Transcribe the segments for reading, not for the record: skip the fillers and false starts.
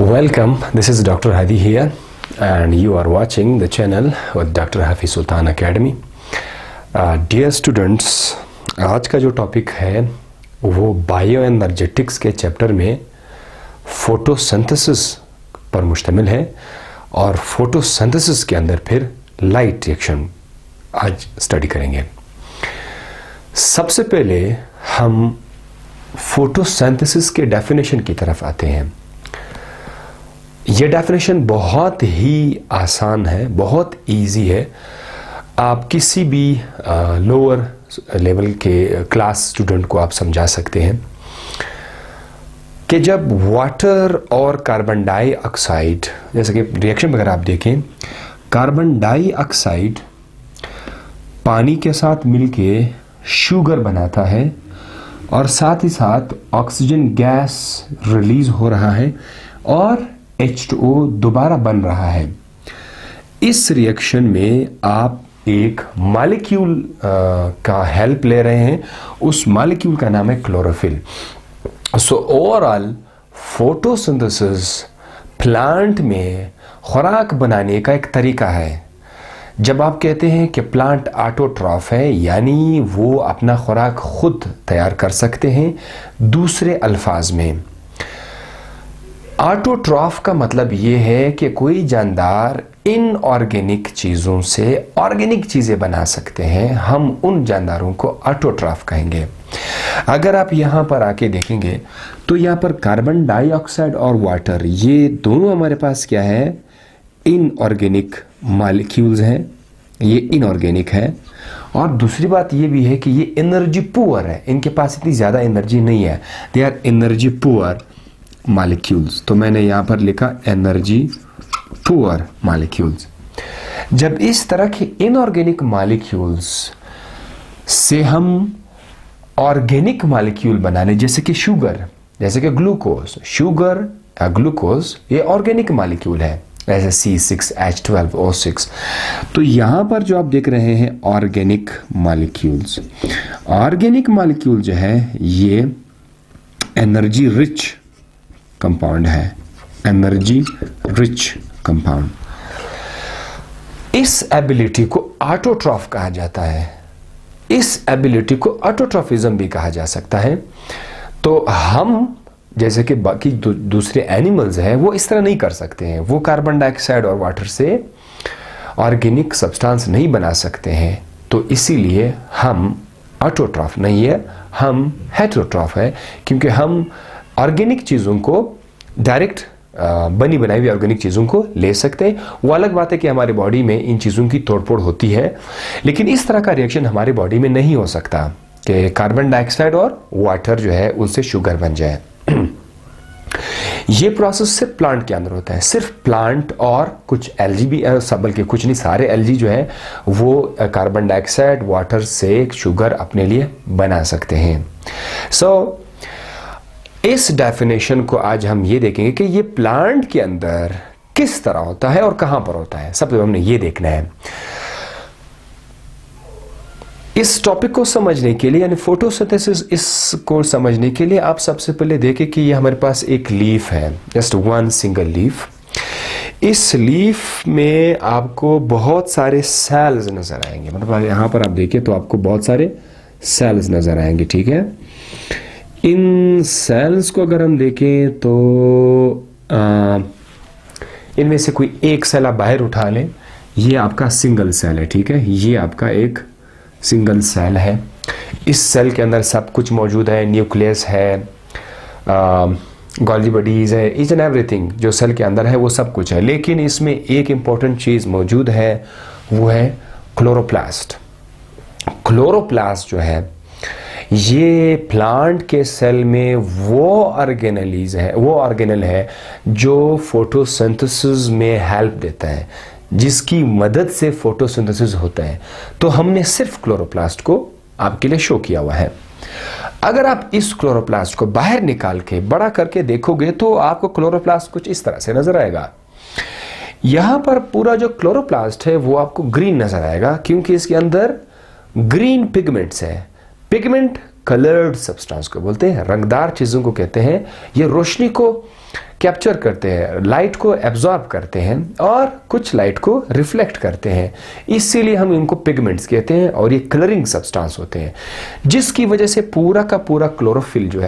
Welcome, this is Dr. Hadi here and you are watching the channel with Dr. Hafiz Sultan Academy. Dear students, आज का जो topic है वो bio energetics के chapter में photosynthesis पर मुश्तमिल है और फोटोसिंथेसिस के अंदर फिर लाइट रिएक्शन आज स्टडी करेंगे। सबसे पहले हम फोटोसिंथेसिस के डेफिनेशन की तरफ आते हैं। ये डेफिनेशन बहुत ही आसान है, बहुत इजी है। आप किसी भी लोअर लेवल के क्लास स्टूडेंट को आप समझा सकते हैं कि जब वाटर और कार्बन डाइऑक्साइड, जैसे कि रिएक्शन अगर आप देखें, कार्बन डाइऑक्साइड पानी के साथ मिलके शुगर बनाता है और साथ ही साथ ऑक्सीजन गैस रिलीज हो रहा है और H2O दोबारा बन रहा है। इस रिएक्शन में आप एक मॉलिक्यूल का हेल्प ले रहे हैं, उस मॉलिक्यूल का नाम है chlorophyll. So overall photosynthesis plant में खुराक बनाने का एक तरीका है। जब आप कहते हैं कि प्लांट ऑटोट्रॉफ है, यानी वो अपना खुराक खुद तैयार कर सकते हैं। दूसरे अल्फाज में ऑटोट्रॉफ का मतलब ये है कि कोई जानदार इनऑर्गेनिक चीज़ों से ऑर्गेनिक चीज़ें बना सकते हैं, हम उन जानदारों को ऑटोट्रॉफ कहेंगे। अगर आप यहाँ पर आके देखेंगे तो यहाँ पर कार्बन डाइऑक्साइड और वाटर, ये दोनों हमारे पास क्या है, इनऑर्गेनिक मॉलिक्यूल्स हैं, ये इनऑर्गेनिक है। और दूसरी बात ये भी है कि ये एनर्जी पुअर है, इनके पास इतनी ज़्यादा एनर्जी नहीं है, they are energy poor molecules. तो मैंने यहां पर लिखा एनर्जी पुअर मॉलिक्यूल्स। जब इस तरह के इनऑर्गेनिक मॉलिक्यूल्स से हम ऑर्गेनिक मॉलिक्यूल बना ले, जैसे कि शुगर, जैसे कि ग्लूकोज, शुगर या ग्लूकोज ये ऑर्गेनिक मॉलिक्यूल है, जैसे C6H12O6। तो यहां पर जो आप देख रहे हैं ऑर्गेनिक मॉलिक्यूल्स, ऑर्गेनिक मॉलिक्यूल जो है ये एनर्जी रिच कंपाउंड है, एनर्जी रिच कंपाउंड। इस एबिलिटी को ऑटोट्रॉफ कहा जाता है, इस एबिलिटी को ऑटोट्रॉफिज्म भी कहा जा सकता है। तो हम जैसे कि बाकी दूसरे एनिमल्स हैं वो इस तरह नहीं कर सकते हैं, वो कार्बन डाइऑक्साइड और वाटर से ऑर्गेनिक सब्सटेंस नहीं बना सकते हैं। तो इसीलिए हम ऑटोट्रॉफ नहीं है, हम हेटेरोट्रॉफ है, क्योंकि हम ऑर्गेनिक चीज़ों को डायरेक्ट बनी बनाई हुई ऑर्गेनिक चीज़ों को ले सकते हैं। वो अलग बात है कि हमारी बॉडी में इन चीज़ों की तोड़फोड़ होती है, लेकिन इस तरह का रिएक्शन हमारी बॉडी में नहीं हो सकता कि कार्बन डाइऑक्साइड और वाटर जो है उनसे शुगर बन जाए। ये प्रोसेस सिर्फ प्लांट के अंदर होता है, सिर्फ प्लांट और कुछ एल्गी भी, बल्कि कुछ नहीं, सारे एल्गी जो है वो कार्बन डाइऑक्साइड वाटर से शुगर अपने लिए बना सकते हैं। सो इस डेफिनेशन को आज हम ये देखेंगे कि ये प्लांट के अंदर किस तरह होता है और कहां पर होता है। सबसे हमने ये देखना है। इस टॉपिक को समझने के लिए, यानी फोटोसिंथेसिस, इसको समझने के लिए आप सबसे पहले देखें कि ये हमारे पास एक लीफ है, जस्ट वन सिंगल लीफ। इस लीफ में आपको बहुत सारे सेल्स नजर आएंगे, मतलब यहां पर आप देखें तो आपको बहुत सारे सेल्स नजर आएंगे, ठीक है। इन सेल्स को अगर हम देखें तो इनमें से कोई एक सेल आप बाहर उठा लें, ये आपका सिंगल सेल है, ठीक है, ये आपका एक सिंगल सेल है। इस सेल के अंदर सब कुछ मौजूद है, न्यूक्लियस है, गॉल्गी बॉडीज है, ईच एंड एवरीथिंग जो सेल के अंदर है वो सब कुछ है। लेकिन इसमें एक इंपॉर्टेंट चीज़ मौजूद है, वो है क्लोरोप्लास्ट। क्लोरोप्लास्ट जो है ये प्लांट के सेल में वो ऑर्गेनल है जो फोटोसिंथेसिस में हेल्प देता है, जिसकी मदद से फोटोसिंथेसिस होता है। तो हमने सिर्फ क्लोरोप्लास्ट को आपके लिए शो किया हुआ है। अगर आप इस क्लोरोप्लास्ट को बाहर निकाल के बड़ा करके देखोगे तो आपको क्लोरोप्लास्ट कुछ इस तरह से नजर आएगा। यहां पर पूरा जो क्लोरोप्लास्ट है वो आपको ग्रीन नजर आएगा, क्योंकि इसके अंदर ग्रीन पिगमेंट्स है। पिगमेंट कलर्ड सब्सटेंस को बोलते हैं, रंगदार चीज़ों को कहते हैं। ये रोशनी को कैप्चर करते हैं, लाइट को एब्जॉर्ब करते हैं और कुछ लाइट को रिफ्लेक्ट करते हैं, इसीलिए हम इनको पिगमेंट्स कहते हैं। और ये कलरिंग सब्सटेंस होते हैं, जिसकी वजह से पूरा का पूरा क्लोरोफिल जो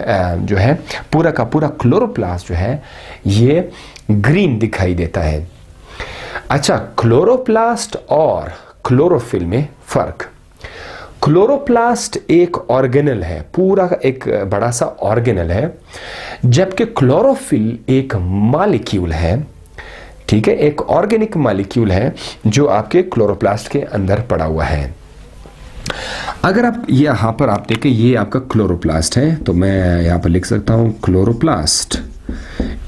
है पूरा का पूरा क्लोरोप्लास्ट जो है ये ग्रीन दिखाई देता है। अच्छा, क्लोरोप्लास्ट और क्लोरोफिल में फर्क। क्लोरोप्लास्ट एक ऑर्गेनल है, पूरा एक बड़ा सा ऑर्गेनल है, जबकि क्लोरोफिल एक मॉलिक्यूल है। ठीक है, एक ऑर्गेनिक मॉलिक्यूल है जो आपके क्लोरोप्लास्ट के अंदर पड़ा हुआ है। अगर आप यहाँ पर आप देखें, ये आपका क्लोरोप्लास्ट है, तो मैं यहाँ पर लिख सकता हूँ क्लोरोप्लास्ट।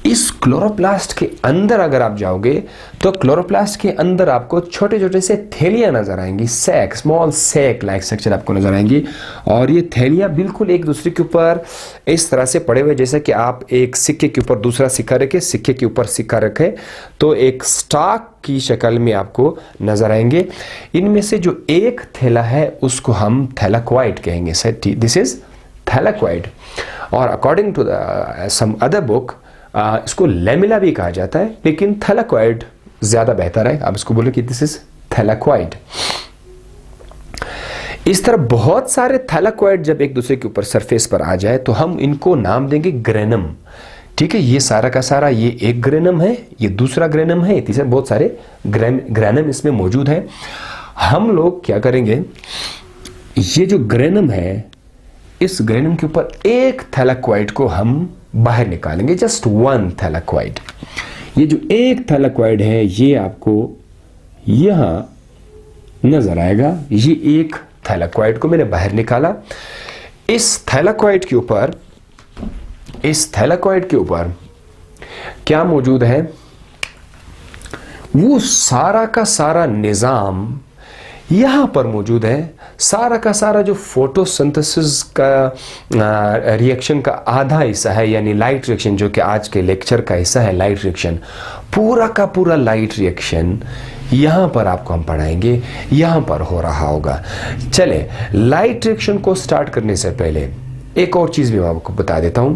इस क्लोरोप्लास्ट के अंदर अगर आप जाओगे तो क्लोरोप्लास्ट के अंदर आपको छोटे छोटे से थैलियां नजर आएंगी, sac, small sac like structure आपको नजर आएंगी। और ये थैलियां बिल्कुल एक दूसरे के ऊपर इस तरह से पड़े हुए, जैसे कि आप एक सिक्के के ऊपर दूसरा सिक्का रखे, सिक्के के ऊपर सिक्का रखे, तो एक स्टॉक की शक्ल में आपको नजर आएंगे। इनमें से जो एक थैला है उसको हम थैलाक्वाइड कहेंगे। This is thylakoid. और according to some other book इसको लेमिला भी कहा जाता है, लेकिन थैलाक्वाइड ज्यादा बेहतर है। आप इसको बोलो कि दिस इज थैलाक्वाइड। इस तरह बहुत सारे थैलाक्वाइड जब एक दूसरे के ऊपर सरफेस पर आ जाए तो हम इनको नाम देंगे ग्रेनम। ठीक है, ये सारा का सारा ये एक ग्रेनम है, ये दूसरा ग्रेनम है, तीसरे बहुत सारे ग्रेनम इसमें मौजूद है। हम लोग क्या करेंगे, ये जो ग्रेनम है, इस ग्रेनम के ऊपर एक थैलाक्वाइड को हम बाहर निकालेंगे, जस्ट वन थैलाक्वाइड। ये जो एक थैलाक्वाइड है ये आपको यहां नजर आएगा। ये एक थैलाक्वाइड को मैंने बाहर निकाला। इस थैलाक्वाइड के ऊपर क्या मौजूद है, वो सारा का सारा निजाम यहां पर मौजूद है। सारा का सारा जो फोटोसिंथेसिस का रिएक्शन का आधा हिस्सा है, यानी लाइट रिएक्शन, जो कि आज के लेक्चर का हिस्सा है, लाइट रिएक्शन, पूरा का पूरा लाइट रिएक्शन यहां पर आपको हम पढ़ाएंगे, यहां पर हो रहा होगा। चले, लाइट रिएक्शन को स्टार्ट करने से पहले एक और चीज भी मैं आपको बता देता हूं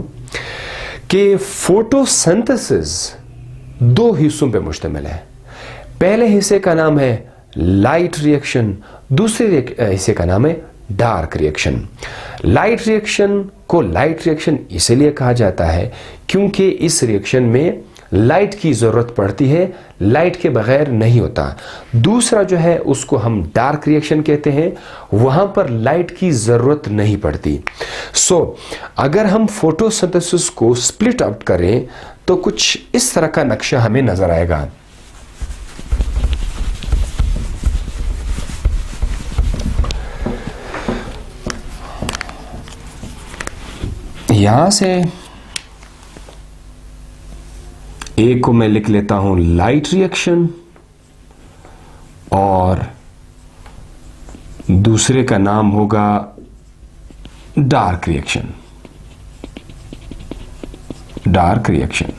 कि फोटोसिंथेसिस दो हिस्सों पे मुश्तमिल है। पहले हिस्से का नाम है लाइट रिएक्शन, दूसरे हिस्से का नाम है डार्क रिएक्शन। लाइट रिएक्शन को लाइट रिएक्शन इसलिए कहा जाता है क्योंकि इस रिएक्शन में लाइट की जरूरत पड़ती है, लाइट के बगैर नहीं होता। दूसरा जो है उसको हम डार्क रिएक्शन कहते हैं, वहां पर लाइट की जरूरत नहीं पड़ती। अगर हम फोटोसिंथेसिस को स्प्लिट आउट करें तो कुछ इस तरह का नक्शा हमें नजर आएगा। यहां से एक को मैं लिख लेता हूं लाइट रिएक्शन और दूसरे का नाम होगा डार्क रिएक्शन। डार्क रिएक्शन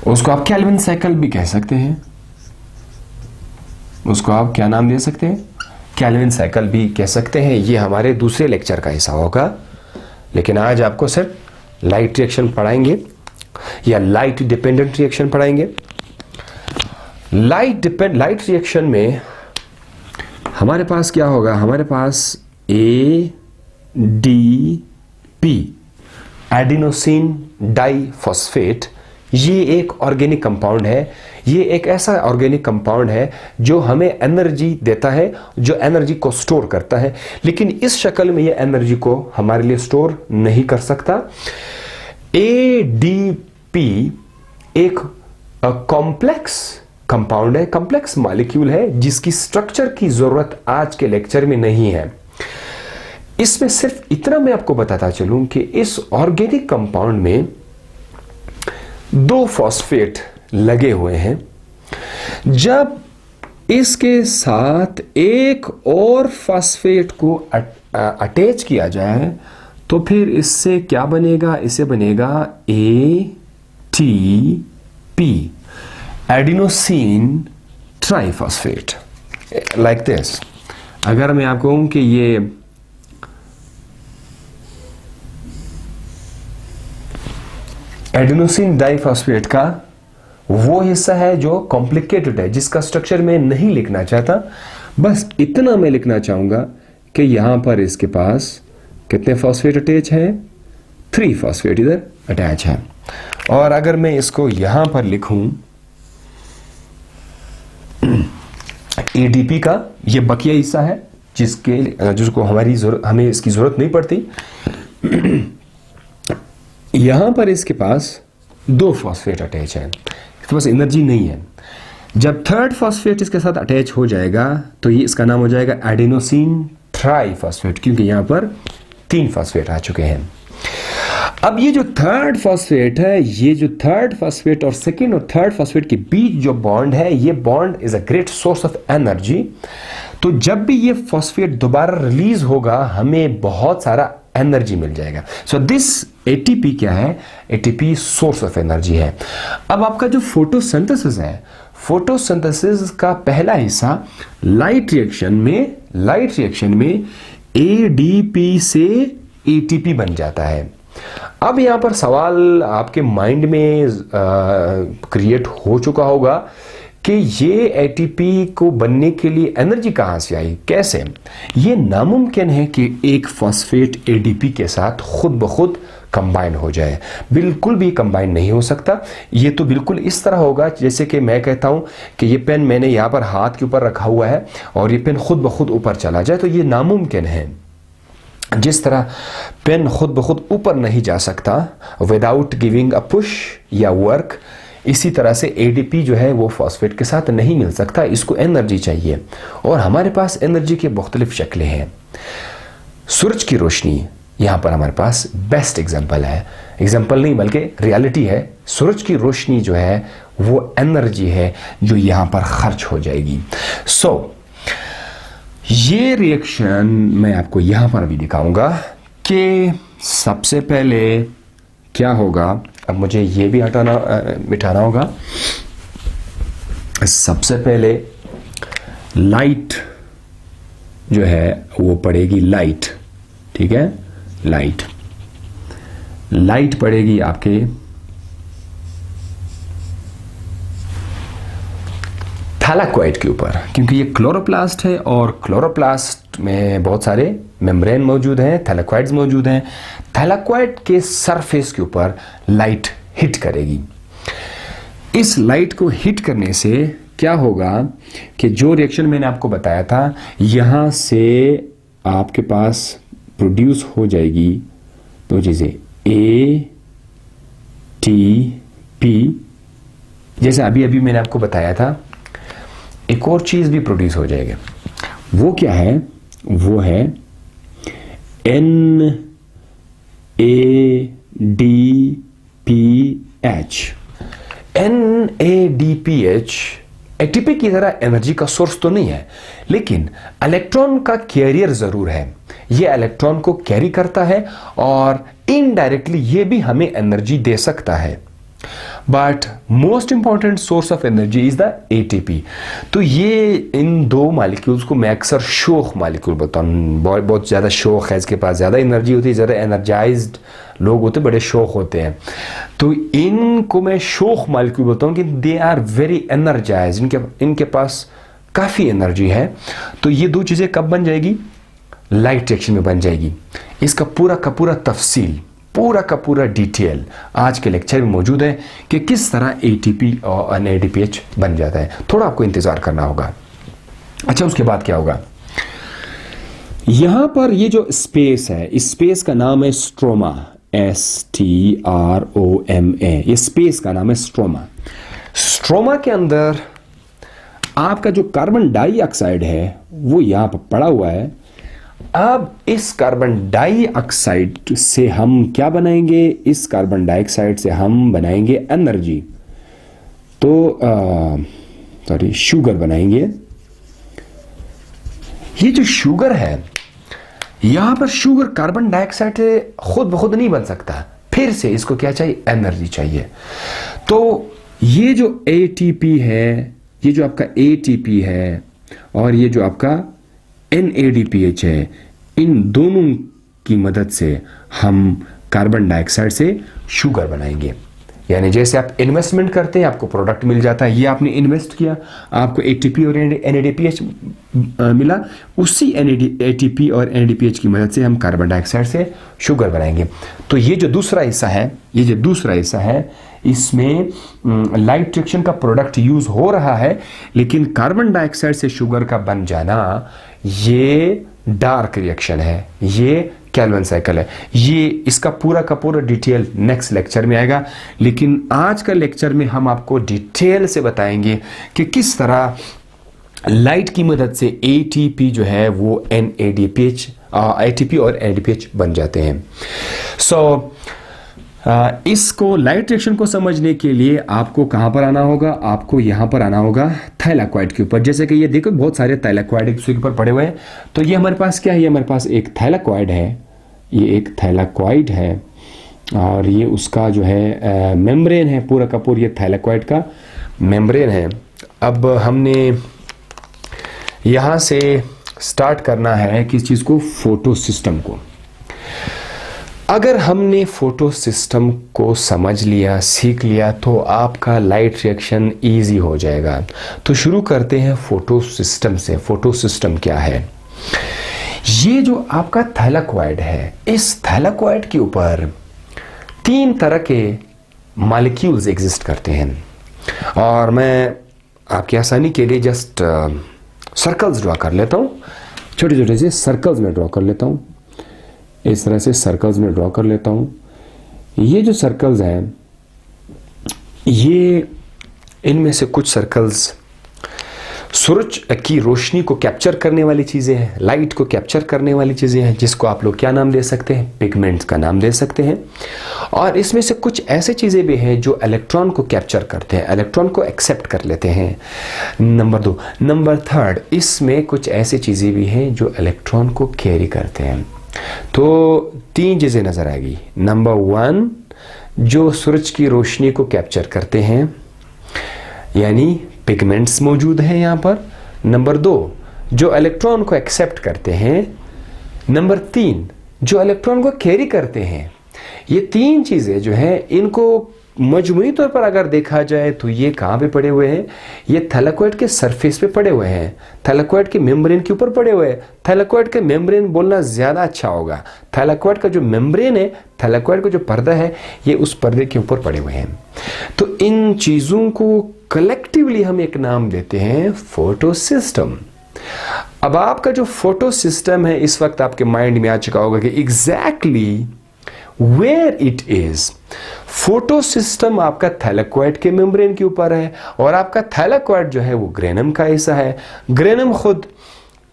उसको आप केल्विन साइकिल भी कह सकते हैं, उसको आप क्या नाम दे सकते हैं, केल्विन साइकिल भी कह सकते हैं। ये हमारे दूसरे लेक्चर का हिस्सा होगा, लेकिन आज आपको सिर्फ लाइट रिएक्शन पढ़ाएंगे या लाइट डिपेंडेंट रिएक्शन पढ़ाएंगे। लाइट रिएक्शन में हमारे पास क्या होगा, हमारे पास ADP एडिनोसिन डाइफॉस्फेट, ये एक ऑर्गेनिक कंपाउंड है। ये एक ऐसा ऑर्गेनिक कंपाउंड है जो हमें एनर्जी देता है, जो एनर्जी को स्टोर करता है, लेकिन इस शक्ल में ये एनर्जी को हमारे लिए स्टोर नहीं कर सकता। ADP एक कॉम्प्लेक्स कंपाउंड है, कॉम्प्लेक्स मॉलिक्यूल है, जिसकी स्ट्रक्चर की जरूरत आज के लेक्चर में नहीं है। इसमें सिर्फ इतना मैं आपको बताता चलूं कि इस ऑर्गेनिक कंपाउंड में दो फॉस्फेट लगे हुए हैं। जब इसके साथ एक और फॉस्फेट को अटैच किया जाए तो फिर इससे क्या बनेगा, इसे बनेगा ATP adenosine triphosphate, like this. अगर मैं आपको कहूं कि ये एडेनोसिन डाइफॉस्फेट का वो हिस्सा है जो कॉम्प्लिकेटेड है, जिसका स्ट्रक्चर मैं नहीं लिखना चाहता, बस इतना मैं लिखना चाहूंगा कि यहां पर इसके पास कितने फॉस्फेट अटैच है, 3 फॉस्फेट इधर अटैच है। और अगर मैं इसको यहां पर लिखूं एडीपी का ये बकिया हिस्सा है जिसको हमें इसकी जरूरत नहीं पड़ती। यहां पर इसके पास 2 फॉस्फेट अटैच है, इसके पास एनर्जी नहीं है। जब 3rd फॉस्फेट इसके साथ अटैच हो जाएगा तो ये इसका नाम हो जाएगा एडेनोसिन ट्राइफॉस्फेट, क्योंकि यहां पर 3 फॉस्फेट आ चुके हैं। अब ये जो 3rd फॉस्फेट है, ये जो 3rd फॉस्फेट और 2nd और 3rd फॉस्फेट के बीच जो बॉन्ड है, ये bond is a great source of energy. तो जब भी ये फॉस्फेट दोबारा रिलीज होगा हमें बहुत सारा एनर्जी मिल जाएगा। सो दिस एटीपी क्या है, एटीपी सोर्स ऑफ एनर्जी है। अब आपका जो फोटोसिंथेसिस है, फोटोसिंथेसिस का पहला हिस्सा लाइट रिएक्शन में एडीपी से एटीपी बन जाता है। अब यहां पर सवाल आपके माइंड में क्रिएट हो चुका होगा कि ये एटीपी को बनने के लिए एनर्जी कहां से आई, कैसे? ये नामुमकिन है कि एक फॉस्फेट एडीपी के साथ खुद ब खुद कंबाइन हो जाए, बिल्कुल भी कंबाइन नहीं हो सकता। ये तो बिल्कुल इस तरह होगा जैसे कि मैं कहता हूं कि ये पेन मैंने यहां पर हाथ के ऊपर रखा हुआ है और ये पेन खुद ब खुद ऊपर चला जाए, तो ये नामुमकिन है। जिस तरह पेन खुद ब खुद ऊपर नहीं जा सकता विदाउट गिविंग अ पुश या वर्क, इसी तरह से एडीपी जो है वो फॉस्फेट के साथ नहीं मिल सकता, इसको एनर्जी चाहिए। और हमारे पास एनर्जी के मुख्तलिफ शक्लें हैं। सूरज की रोशनी यहां पर हमारे पास बेस्ट एग्जाम्पल है, एग्जाम्पल नहीं बल्कि रियलिटी है। सूरज की रोशनी जो है वो एनर्जी है जो यहां पर खर्च हो जाएगी। ये रिएक्शन मैं आपको यहां पर भी दिखाऊंगा कि सबसे पहले क्या होगा। अब मुझे ये भी मिटाना होगा। सबसे पहले लाइट जो है वो पड़ेगी, लाइट, ठीक है, लाइट पड़ेगी आपके थैलाकोइड के ऊपर, क्योंकि ये क्लोरोप्लास्ट है और क्लोरोप्लास्ट में बहुत सारे मेम्ब्रेन मौजूद हैं, थैलाकोइड्स मौजूद हैं। थैलाकोइड के सरफेस के ऊपर लाइट हिट करेगी। इस लाइट को हिट करने से क्या होगा कि जो रिएक्शन मैंने आपको बताया था, यहां से आपके पास प्रोड्यूस हो जाएगी 2 चीजें, एटीपी, जैसे अभी मैंने आपको बताया था। एक और चीज भी प्रोड्यूस हो जाएगी, वो क्या है, वो है NADPH। NADPH एटीपी की तरह एनर्जी का सोर्स तो नहीं है, लेकिन इलेक्ट्रॉन का कैरियर जरूर है। ये इलेक्ट्रॉन को कैरी करता है और इनडायरेक्टली ये भी हमें एनर्जी दे सकता है। But most important source of energy is the ATP. तो ये इन 2 मॉलिक्यूल्स को मैं अक्सर शोख मॉलिक्यूल बताऊं, बहुत ज्यादा शोख है, इसके पास ज्यादा एनर्जी होती है, ज्यादा एनर्जाइज्ड लोग होते, बड़े शोख होते हैं, तो इनको मैं शोख मॉलिक्यूल बताऊं कि दे आर वेरी एनर्जाइज्ड, इनके पास काफी एनर्जी है। तो ये 2 चीजें कब बन जाएगी, लाइट रिएक्शन में बन जाएगी। इसका पूरा का पूरा तफसील, पूरा का पूरा डिटेल आज के लेक्चर में मौजूद है कि किस तरह एटीपी और NADPH बन जाता है। थोड़ा आपको इंतजार करना होगा। अच्छा, उसके बाद क्या होगा, यहां पर ये जो स्पेस है, इस स्पेस का नाम है स्ट्रोमा, STROMA। ये स्पेस का नाम है स्ट्रोमा। स्ट्रोमा के अंदर आपका जो कार्बन डाइऑक्साइड है वो यहां पर पड़ा हुआ है। अब इस कार्बन डाइऑक्साइड से हम क्या बनाएंगे, इस कार्बन डाइऑक्साइड से हम बनाएंगे एनर्जी, तो शुगर बनाएंगे। ये जो शुगर है, यहां पर शुगर कार्बन डाइऑक्साइड से खुद ब खुद नहीं बन सकता, फिर से इसको क्या चाहिए, एनर्जी चाहिए। तो ये जो एटीपी है, ये जो आपका एटीपी है और ये जो आपका NADPH है, इन दोनों की मदद से हम कार्बन डाइऑक्साइड से शुगर बनाएंगे। यानी जैसे आप इन्वेस्टमेंट करते हैं आपको प्रोडक्ट मिल जाता है, ये आपने इन्वेस्ट किया, आपको ATP और NADPH मिला, उसी ATP और NADPH की मदद से हम कार्बन डाइऑक्साइड से शुगर बनाएंगे। तो ये जो दूसरा हिस्सा है, इसमें लाइट रिएक्शन का प्रोडक्ट यूज हो रहा है, लेकिन कार्बन डाइऑक्साइड से शुगर का बन जाना ये डार्क रिएक्शन है, ये कैल्विन साइकिल है। ये इसका पूरा का पूरा डिटेल नेक्स्ट लेक्चर में आएगा, लेकिन आज का लेक्चर में हम आपको डिटेल से बताएंगे कि किस तरह लाइट की मदद से ATP जो है वो ATP और NADPH बन जाते हैं। इसको लाइट रिएक्शन को समझने के लिए आपको कहां पर आना होगा? आपको यहां पर आना होगा थाइलाकोइड के ऊपर। जैसे कि ये देखो बहुत सारे थाइलाकोइड एक दूसरे के ऊपर पड़े हुए हैं। तो ये हमारे पास क्या है? ये हमारे पास एक थाइलाकोइड है, ये एक थाइलाकोइड है और ये उसका जो है मेम्ब्रेन है, पूरा का पूरा ये थाइलाकोइड का मेम्ब्रेन है। अब हमने यहां से स्टार्ट करना है किस चीज को? फोटो सिस्टम को। अगर हमने फोटो सिस्टम को समझ लिया, सीख लिया, तो आपका लाइट रिएक्शन इजी हो जाएगा। तो शुरू करते हैं फोटो सिस्टम से। फोटो सिस्टम क्या है? ये जो आपका थाइलाकोइड है, इस थाइलाकोइड के ऊपर 3 तरह के मॉलिक्यूल्स एग्जिस्ट करते हैं, और मैं आपकी आसानी के लिए जस्ट सर्कल्स ड्रॉ कर लेता हूं। छोटे छोटे से सर्कल्स में ड्रॉ कर लेता हूं, इस तरह से सर्कल्स में ड्रॉ कर लेता हूं। ये जो सर्कल्स हैं, ये इनमें से कुछ सर्कल्स सूरज की रोशनी को कैप्चर करने वाली चीजें हैं, लाइट को कैप्चर करने वाली चीजें हैं, जिसको आप लोग क्या नाम दे सकते हैं? पिगमेंट्स का नाम दे सकते हैं। और इसमें से कुछ ऐसे चीजें भी हैं जो इलेक्ट्रॉन को कैप्चर करते हैं, इलेक्ट्रॉन को एक्सेप्ट कर लेते हैं। नंबर 2। नंबर 3, इसमें कुछ ऐसी चीजें भी हैं जो इलेक्ट्रॉन को कैरी करते हैं। तो 3 चीजें नजर आएगी। नंबर 1, जो सूरज की रोशनी को कैप्चर करते हैं, यानी पिगमेंट्स मौजूद हैं यहां पर। नंबर 2, जो इलेक्ट्रॉन को एक्सेप्ट करते हैं। नंबर 3, जो इलेक्ट्रॉन को कैरी करते हैं। ये 3 चीजें जो हैं, इनको मजमूई तौर पर अगर देखा जाए तो ये कहां पे पड़े हुए हैं? ये थाइलाकोइड के सरफेस पे पड़े हुए हैं, थाइलाकोइड के मेम्ब्रेन के ऊपर पड़े हुए हैं। थाइलाकोइड के मेम्ब्रेन बोलना ज्यादा अच्छा होगा। थाइलाकोइड का जो मेम्ब्रेन है, थाइलाकोइड का जो पर्दा है, ये उस पर्दे के ऊपर पड़े हुए हैं। तो इन चीजों को कलेक्टिवली हम एक नाम देते हैं फोटो सिस्टम। अब आपका जो फोटो सिस्टम है, इस वक्त आपके माइंड में आ चुका होगा कि exactly where it is. Photosystem आपका थाइलाकोइड के मेम्ब्रेन के ऊपर है, और आपका थाइलाकोइड जो है वो ग्रेनम का हिस्सा है। ग्रेनम खुद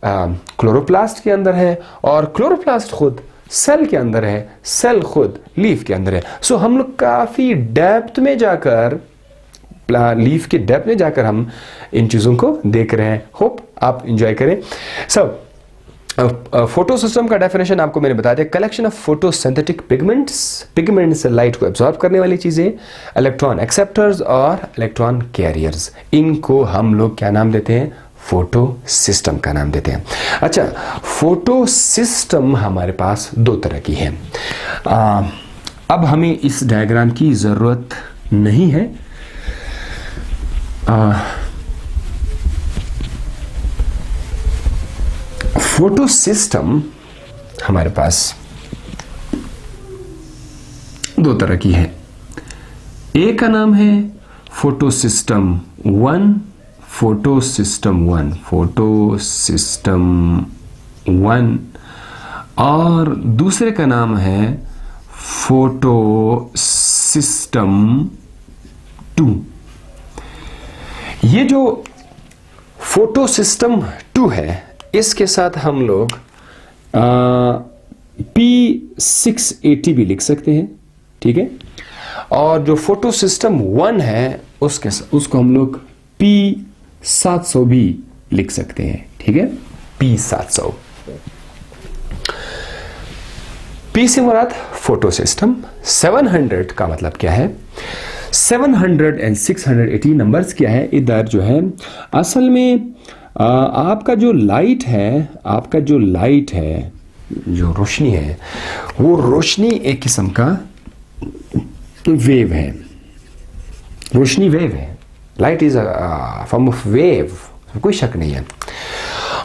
क्लोरोप्लास्ट के अंदर है, और क्लोरोप्लास्ट खुद सेल के अंदर है, सेल खुद लीफ के अंदर है। सो हम लोग काफी डेप्थ में जाकर, लीफ के डेप्थ में जाकर हम इन चीजों को देख रहे हैं। होप आप एंजॉय करें। फोटो सिस्टम का डेफिनेशन आपको मैंने बता दिया। Collection of photosynthetic pigments light को एब्जॉर्ब करने वाली चीजें, इलेक्ट्रॉन एक्सेप्टर्स और इलेक्ट्रॉन कैरियर्स, इनको हम लोग क्या नाम देते हैं? फोटो सिस्टम का नाम देते हैं। अच्छा, फोटो सिस्टम हमारे पास 2 तरह की है। अब हमें इस डायग्राम की जरूरत नहीं है। फोटो सिस्टम हमारे पास 2 तरह की है। एक का नाम है photo system 1, photo system 1, photo system 1, और दूसरे का नाम है फोटो सिस्टम 2। ये जो फोटो सिस्टम 2 है, इसके साथ हम लोग P680 भी लिख सकते हैं, ठीक है। और जो फोटो सिस्टम 1 है, उसको हम लोग P700 भी लिख सकते हैं, ठीक है। P700, P से मुराद फोटो सिस्टम। 700 का मतलब क्या है? 700 और 680 नंबर्स क्या है? इधर जो है असल में आपका जो लाइट है, जो रोशनी है, वो रोशनी एक किस्म का वेव है। रोशनी वेव है। Light is a form of wave, कोई शक नहीं है।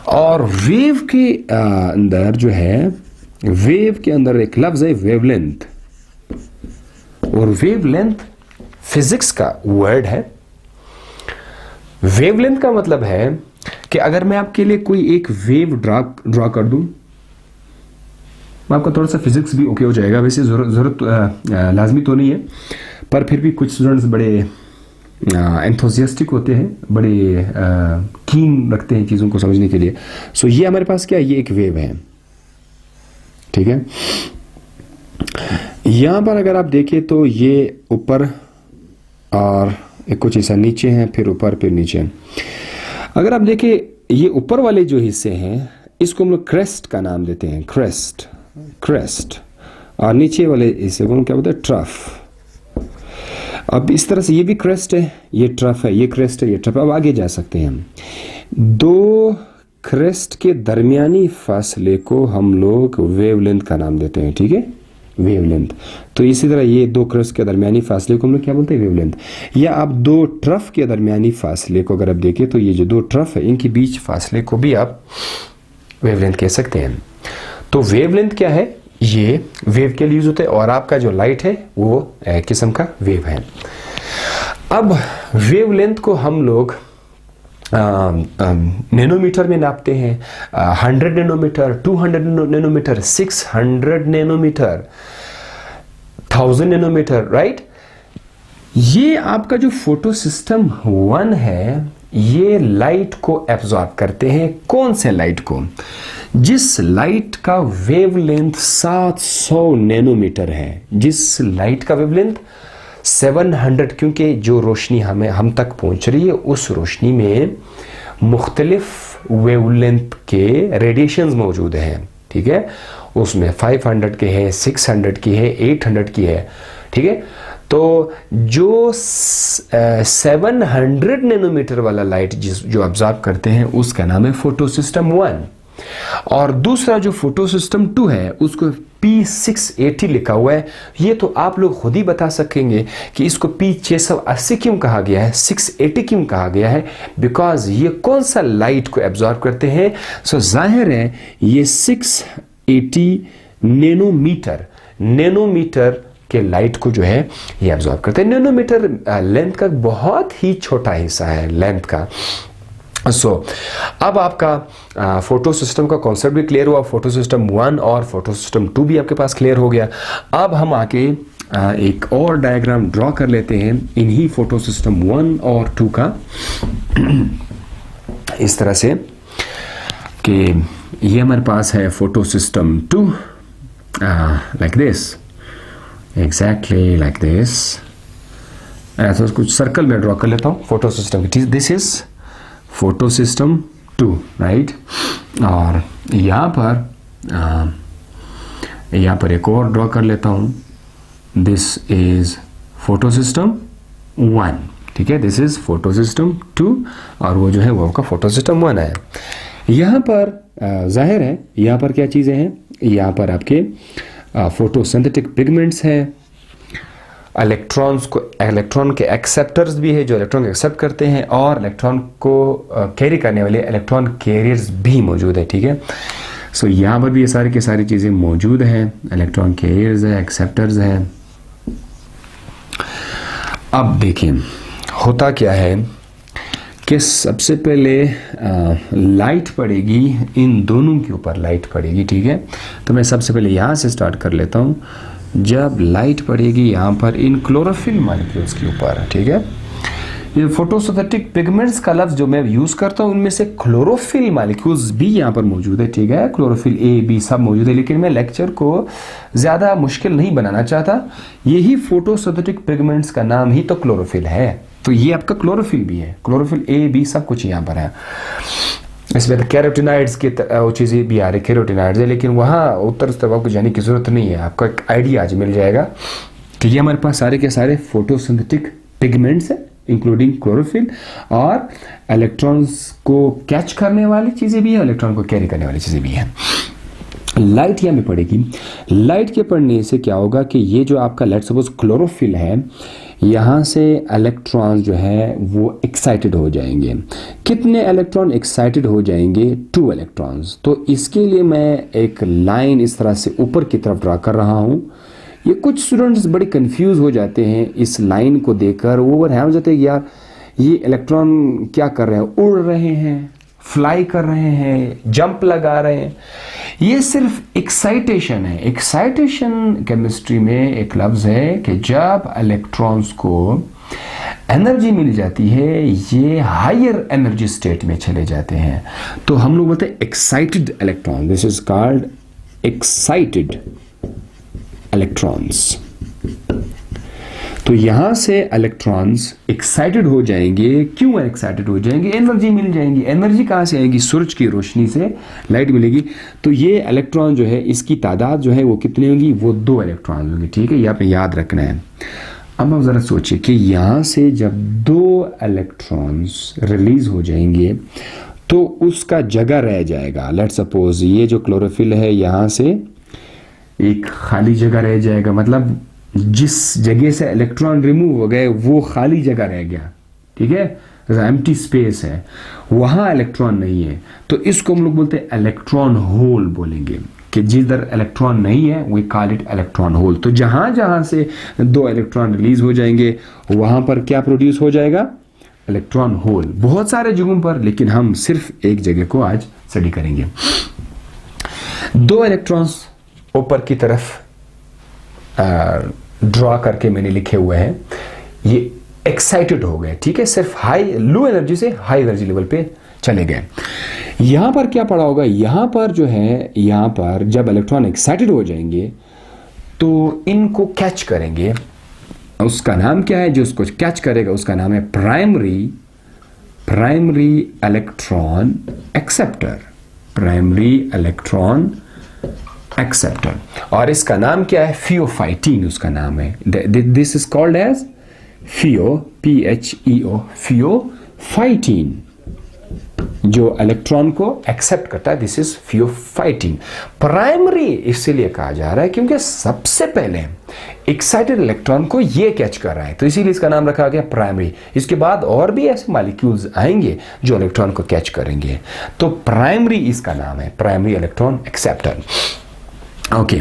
और वेव के अंदर जो है, वेव के अंदर एक लफ्ज है वेवलेंथ, और वेवलेंथ फिजिक्स का वर्ड है। वेवलेंथ का मतलब है कि अगर मैं आपके लिए कोई एक वेव ड्रॉ कर दूं, आपका थोड़ा सा फिजिक्स भी ओके हो जाएगा। वैसे जरूरत लाजमी तो नहीं है, पर फिर भी कुछ स्टूडेंट्स बड़े एंथुसियास्टिक होते हैं, बड़े कीन रखते हैं चीज़ों को समझने के लिए। सो ये हमारे पास क्या है, ये एक वेव है, ठीक है। यहां पर अगर आप देखें तो ये ऊपर और एक कुछ ऐसा नीचे है, फिर ऊपर फिर नीचे। अगर आप देखें ये ऊपर वाले जो हिस्से हैं, इसको हम लोग क्रेस्ट का नाम देते हैं, क्रेस्ट। और नीचे वाले हिस्से को हम क्या बोलते हैं, ट्रफ। अब इस तरह से ये भी क्रेस्ट है, ये ट्रफ है, ये क्रेस्ट है, ये ट्रफ। अब आगे जा सकते हैं हम। दो क्रेस्ट के दरमियानी फासले को हम लोग वेवलेंथ का नाम देते हैं, ठीक है, वेवलेंथ। तो इसी तरह ये दो क्रेस्ट के दरमियानी फासले को हम लोग क्या बोलते हैं, वेवलेंथ। या आप दो ट्रफ के दरमियानी फासले को अगर आप देखें तो ये जो दो ट्रफ है, इनके बीच फासले को भी आप वेवलेंथ कह सकते हैं। तो वेवलेंथ क्या है, ये वेव के लिए यूज होते हैं, और आपका जो लाइट है वो एक किस्म का वेव है। अब वेवलेंथ को हम लोग नैनोमीटर में नापते हैं। 100 nanometre, 200 nanometre, 600 nanometre, 1000 nanometre, right. ये आपका जो फोटो सिस्टम 1 है, ये लाइट को एब्जॉर्ब करते हैं। कौन से लाइट को? जिस लाइट का वेवलेंथ 700 नैनोमीटर है, जिस लाइट का वेवलेंथ 700, क्योंकि जो रोशनी हम तक पहुंच रही है, उस रोशनी में मुख्तलिफ वेवलेंथ के रेडिएशंस मौजूद हैं, ठीक है। उसमें 500 के हैं, 600 की है, 800 की है, ठीक है। तो जो 700 नैनोमीटर वाला लाइट जो ऑब्जर्व करते हैं, उसका नाम है फोटो सिस्टम 1। और दूसरा जो फोटो सिस्टम 2 है, उसको P680 लिखा हुआ है। ये तो आप लोग खुद ही बता सकेंगे कि इसको P680 क्यों कहा गया है, 680 क्यों कहा गया है, बिकॉज ये कौन सा लाइट को एब्जॉर्ब करते हैं। सो जाहिर है ये 680 नैनोमीटर के लाइट को जो है ये एब्जॉर्ब करते हैं। नैनोमीटर लेंथ का बहुत ही छोटा हिस्सा है, लेंथ का। अब आपका फोटो सिस्टम का कॉन्सेप्ट भी क्लियर हुआ। फोटो सिस्टम 1 और फोटो सिस्टम 2 भी आपके पास क्लियर हो गया। अब हम आके एक और डायग्राम ड्रॉ कर लेते हैं इन्हीं फोटो सिस्टम 1 और 2 का, इस तरह से कि ये हमारे पास है photo system 2 like this, exactly like this. ऐसा कुछ सर्कल में ड्रॉ कर लेता हूँ फोटो सिस्टम की। This is photo system 2, right. और यहाँ पर एक और ड्रॉ कर लेता हूँ, दिस इज फोटो सिस्टम 1, ठीक है। दिस इज फोटो सिस्टम 2 और वो जो है वो आपका फोटो सिस्टम 1 है। यहाँ पर जाहिर है यहाँ पर क्या चीज़ें हैं, यहाँ पर आपके फोटोसिंथेटिक पिगमेंट्स हैं, इलेक्ट्रॉन के एक्सेप्टर्स भी है जो इलेक्ट्रॉन को एक्सेप्ट करते हैं, और इलेक्ट्रॉन को कैरी करने वाले इलेक्ट्रॉन कैरियर्स भी मौजूद है, ठीक है। सो यहाँ पर भी ये सारी की सारी चीज़ें मौजूद हैं, इलेक्ट्रॉन कैरियर्स है, एक्सेप्टर्स हैं। अब देखिए होता क्या है कि सबसे पहले लाइट पड़ेगी, इन दोनों के ऊपर लाइट पड़ेगी, ठीक है। तो मैं सबसे पहले यहाँ से स्टार्ट कर लेता हूँ। जब लाइट पड़ेगी यहाँ पर इन क्लोरोफिल मॉलिक्यूल्स के ऊपर, ठीक है। ये फोटोसिंथेटिक पिगमेंट्स का लफ्ज़ जो मैं यूज़ करता हूँ, उनमें से क्लोरोफिल मॉलिक्यूल्स भी यहाँ पर मौजूद है, ठीक है। क्लोरोफिल ए बी सब मौजूद है, लेकिन मैं लेक्चर को ज़्यादा मुश्किल नहीं बनाना चाहता। यही फोटोसिंथेटिक पिगमेंट्स का नाम ही तो क्लोरोफिल है। तो ये आपका क्लोरोफिल भी है, क्लोरोफिल ए बी सब कुछ यहाँ पर है। इसमें कैरोटिनाइड्स की चीज़ें भी आ रही, कैरोटिनाइड्स है, लेकिन वहाँ उत्तर तरफ आपको जाने की ज़रूरत नहीं है, आपको एक आइडिया आज मिल जाएगा कि ये हमारे पास सारे के सारे फोटोसिंथेटिक पिगमेंट्स है, इंक्लूडिंग क्लोरोफिल, और इलेक्ट्रॉन्स को कैच करने वाली चीज़ें भी हैं, इलेक्ट्रॉन को कैरी करने वाली चीज़ें भी हैं। लाइट यहाँ में पड़ेगी। लाइट के पड़ने से क्या होगा कि ये जो आपका लेट सपोज क्लोरोफिल है, यहाँ से इलेक्ट्रॉन जो है वो एक्साइटेड हो जाएंगे। कितने इलेक्ट्रॉन एक्साइटेड हो जाएंगे? 2 इलेक्ट्रॉन्स। तो इसके लिए मैं एक लाइन इस तरह से ऊपर की तरफ ड्रा कर रहा हूँ। ये कुछ स्टूडेंट्स बड़े कंफ्यूज हो जाते हैं इस लाइन को देखकर, वो ओवर हो जाते हैं कि यार ये इलेक्ट्रॉन क्या कर रहे हैं, उड़ रहे हैं, फ्लाई कर रहे हैं, जंप लगा रहे हैं। ये सिर्फ एक्साइटेशन है। एक्साइटेशन केमिस्ट्री में एक लफ्ज़ है कि जब इलेक्ट्रॉन्स को एनर्जी मिल जाती है, ये हायर एनर्जी स्टेट में चले जाते हैं, तो हम लोग बोलते हैं excited electron. This is called excited electrons. तो यहां से इलेक्ट्रॉन्स एक्साइटेड हो जाएंगे। क्यों एक्साइटेड हो जाएंगे? एनर्जी मिल जाएंगी। एनर्जी कहां से आएगी? सूरज की रोशनी से लाइट मिलेगी। तो ये इलेक्ट्रॉन जो है, इसकी तादाद जो है वो कितनी होगी? वो 2 इलेक्ट्रॉन होंगे। ठीक है, ये आपने याद रखना है। अब आप जरा सोचिए कि यहां से जब 2 इलेक्ट्रॉन्स रिलीज हो जाएंगे तो उसका जगह रह जाएगा। लेट्स सपोज ये जो क्लोरोफिल है, यहां से एक खाली जगह रह जाएगा, मतलब जिस जगह से इलेक्ट्रॉन रिमूव हो गए वो खाली जगह रह गया। ठीक है, एम्प्टी स्पेस है, वहां इलेक्ट्रॉन नहीं है, तो इसको हम लोग बोलते हैं इलेक्ट्रॉन होल बोलेंगे, कि जिधर इलेक्ट्रॉन नहीं है we call it electron hole. तो जहां जहां से 2 इलेक्ट्रॉन रिलीज हो जाएंगे वहां पर क्या प्रोड्यूस हो जाएगा? Electron hole. बहुत सारे जगहों पर, लेकिन हम सिर्फ एक जगह को आज स्टडी करेंगे। 2 इलेक्ट्रॉन्स ऊपर की तरफ ड्रॉ करके मैंने लिखे हुए हैं, ये एक्साइटेड हो गए। ठीक है, सिर्फ हाई लो एनर्जी से हाई एनर्जी लेवल पे चले गए। यहां पर क्या पड़ा होगा? यहां पर जो है, यहां पर जब इलेक्ट्रॉन एक्साइटेड हो जाएंगे तो इनको कैच करेंगे। उसका नाम क्या है? जो उसको कैच करेगा उसका नाम है primary electron acceptor. Primary electron acceptor, और इसका नाम क्या है? फियोफाइटीन उसका नाम है। This is called as PHEO, pheophytin. जो इलेक्ट्रॉन को एक्सेप्ट करता है, दिस इज फियोफाइटीन। प्राइमरी इसलिए कहा जा रहा है क्योंकि सबसे पहले एक्साइटेड इलेक्ट्रॉन को ये कैच कर रहा है, तो इसीलिए इसका नाम रखा गया प्राइमरी। इसके बाद और भी ऐसे मॉलिक्यूल्स आएंगे जो इलेक्ट्रॉन को कैच करेंगे, तो प्राइमरी इसका नाम है, प्राइमरी इलेक्ट्रॉन एक्सेप्टर। ओके,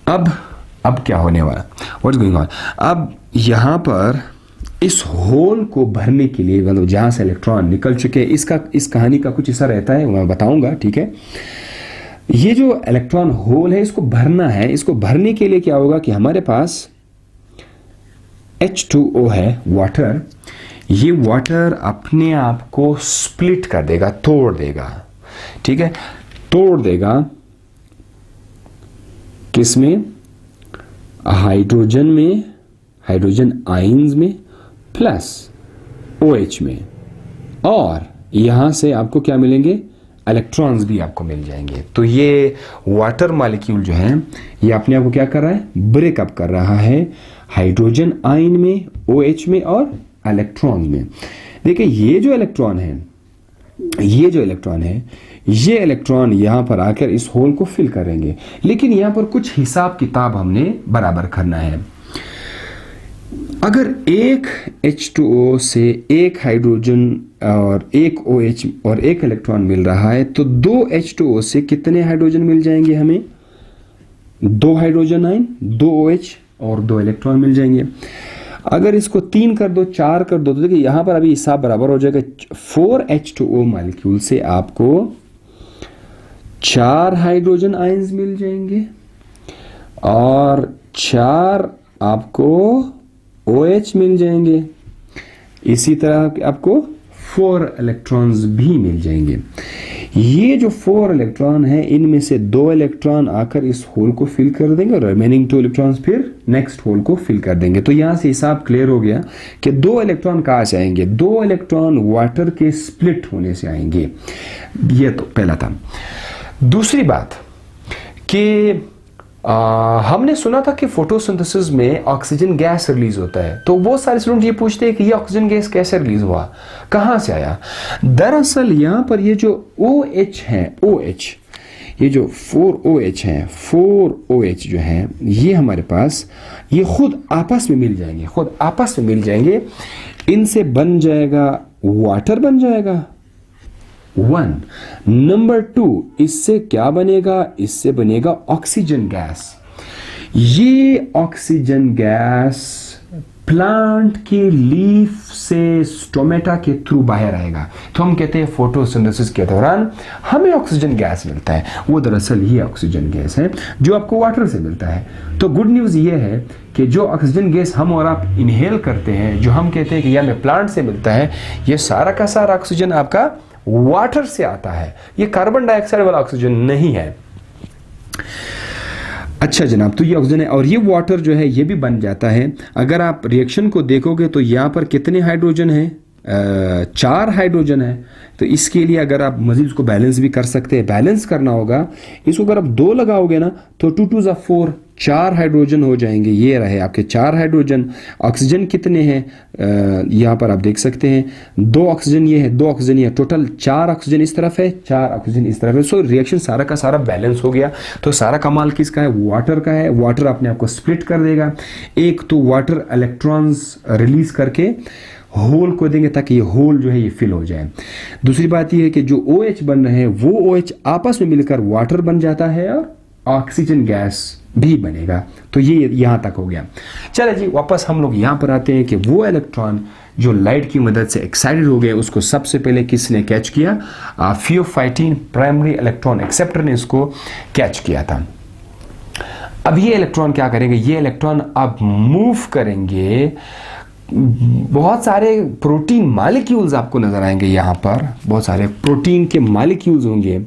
अब क्या होने वाला? What's going on? अब यहां पर इस होल को भरने के लिए, मतलब जहां से इलेक्ट्रॉन निकल चुके, इस कहानी का कुछ ऐसा रहता है, मैं बताऊंगा। ठीक है, ये जो इलेक्ट्रॉन होल है इसको भरना है। इसको भरने के लिए क्या होगा कि हमारे पास H2O है, वाटर। ये वाटर अपने आप को स्प्लिट कर देगा, तोड़ देगा। ठीक है, तोड़ देगा किसमें? हाइड्रोजन में, हाइड्रोजन आयंस में, प्लस OH में, और यहां से आपको क्या मिलेंगे? इलेक्ट्रॉन्स भी आपको मिल जाएंगे। तो ये वाटर मॉलिक्यूल जो है ये अपने आप को क्या कर रहा है? ब्रेकअप कर रहा है हाइड्रोजन आयन में, OH में और इलेक्ट्रॉन्स में। देखिए ये जो इलेक्ट्रॉन है, ये इलेक्ट्रॉन यहां पर आकर इस होल को फिल करेंगे, लेकिन यहां पर कुछ हिसाब किताब हमने बराबर करना है। अगर एक H2O से एक हाइड्रोजन और एक OH और एक इलेक्ट्रॉन मिल रहा है, तो 2 H2O से कितने हाइड्रोजन मिल जाएंगे हमें? 2 हाइड्रोजन आयन, 2 OH और 2 इलेक्ट्रॉन मिल जाएंगे। अगर इसको 3 कर दो, 4 कर दो, तो देखिए यहां पर अभी हिसाब बराबर हो जाएगा। 4 H2O मॉलिक्यूल से आपको 4 हाइड्रोजन आयंस मिल जाएंगे और 4 आपको OH मिल जाएंगे। इसी तरह आपको 4 इलेक्ट्रॉन्स भी मिल जाएंगे। ये जो 4 इलेक्ट्रॉन है, इनमें से 2 इलेक्ट्रॉन आकर इस होल को फिल कर देंगे और रिमेनिंग 2 इलेक्ट्रॉन्स फिर नेक्स्ट होल को फिल कर देंगे। तो यहां से हिसाब क्लियर हो गया कि 2 इलेक्ट्रॉन कहां से आएंगे? 2 इलेक्ट्रॉन वाटर के स्प्लिट होने से आएंगे। ये तो पहला था। दूसरी बात कि हमने सुना था कि फोटोसिंथेसिस में ऑक्सीजन गैस रिलीज होता है, तो वो सारे स्टूडेंट ये पूछते हैं कि ये ऑक्सीजन गैस कैसे रिलीज हुआ, कहाँ से आया। दरअसल यहाँ पर ये जो OH है, OH, ये जो 4OH है, 4OH जो है ये हमारे पास, ये खुद आपस में मिल जाएंगे, खुद आपस में मिल जाएंगे, इनसे बन जाएगा वाटर, बन जाएगा 1। नंबर 2, इससे क्या बनेगा, इससे बनेगा ऑक्सीजन गैस। ये ऑक्सीजन गैस प्लांट की लीफ से स्टोमेटा के थ्रू बाहर आएगा, तो हम कहते हैं फोटोसिंथेसिस के दौरान हमें ऑक्सीजन गैस मिलता है। वो दरअसल ये ऑक्सीजन गैस है जो आपको वाटर से मिलता है। तो गुड न्यूज़ ये है कि जो ऑक्सीजन गैस हम और आप इनहेल करते हैं, जो हम कहते हैं कि यह हमें प्लांट से मिलता है, ये सारा का सारा ऑक्सीजन आपका वाटर से आता है, ये कार्बन डाइऑक्साइड वाला ऑक्सीजन नहीं है। अच्छा जनाब, तो ये ऑक्सीजन है और ये वाटर जो है ये भी बन जाता है। अगर आप रिएक्शन को देखोगे तो यहाँ पर कितने हाइड्रोजन है, 4 हाइड्रोजन है। तो इसके लिए अगर आप मजीद उसको बैलेंस भी कर सकते हैं, बैलेंस करना होगा इसको, अगर आप 2 लगाओगे ना तो 2 2 ज़ा 4, 4 हाइड्रोजन हो जाएंगे। ये रहे आपके 4 हाइड्रोजन। ऑक्सीजन कितने हैं, यहाँ पर आप देख सकते हैं 2 ऑक्सीजन ये है, 2 ऑक्सीजन ये, टोटल 4 ऑक्सीजन इस तरफ है, 4 ऑक्सीजन इस तरफ है। सो रिएक्शन सारा का सारा बैलेंस हो गया। तो सारा कमाल किसका है, वाटर का है। वाटर अपने आप को स्प्लिट कर देगा। एक तो वाटर इलेक्ट्रॉन्स रिलीज करके होल को देंगे ताकि ये होल जो है ये फिल हो जाए। दूसरी बात ये है कि जो OH बन रहे हैं वो OH आपस में मिलकर वाटर बन जाता है और ऑक्सीजन गैस भी बनेगा। तो ये यहां तक हो गया। चले जी, वापस हम लोग यहां पर आते हैं कि वो इलेक्ट्रॉन जो लाइट की मदद से एक्साइटेड हो गए उसको सबसे पहले किसने कैच किया, फियोफाइटिन प्राइमरी इलेक्ट्रॉन एक्सेप्टर ने इसको कैच किया था। अब ये इलेक्ट्रॉन क्या करेंगे, ये इलेक्ट्रॉन अब मूव करेंगे। बहुत सारे प्रोटीन मॉलिक्यूल्स आपको नजर आएंगे, यहाँ पर बहुत सारे प्रोटीन के मॉलिक्यूल्स होंगे।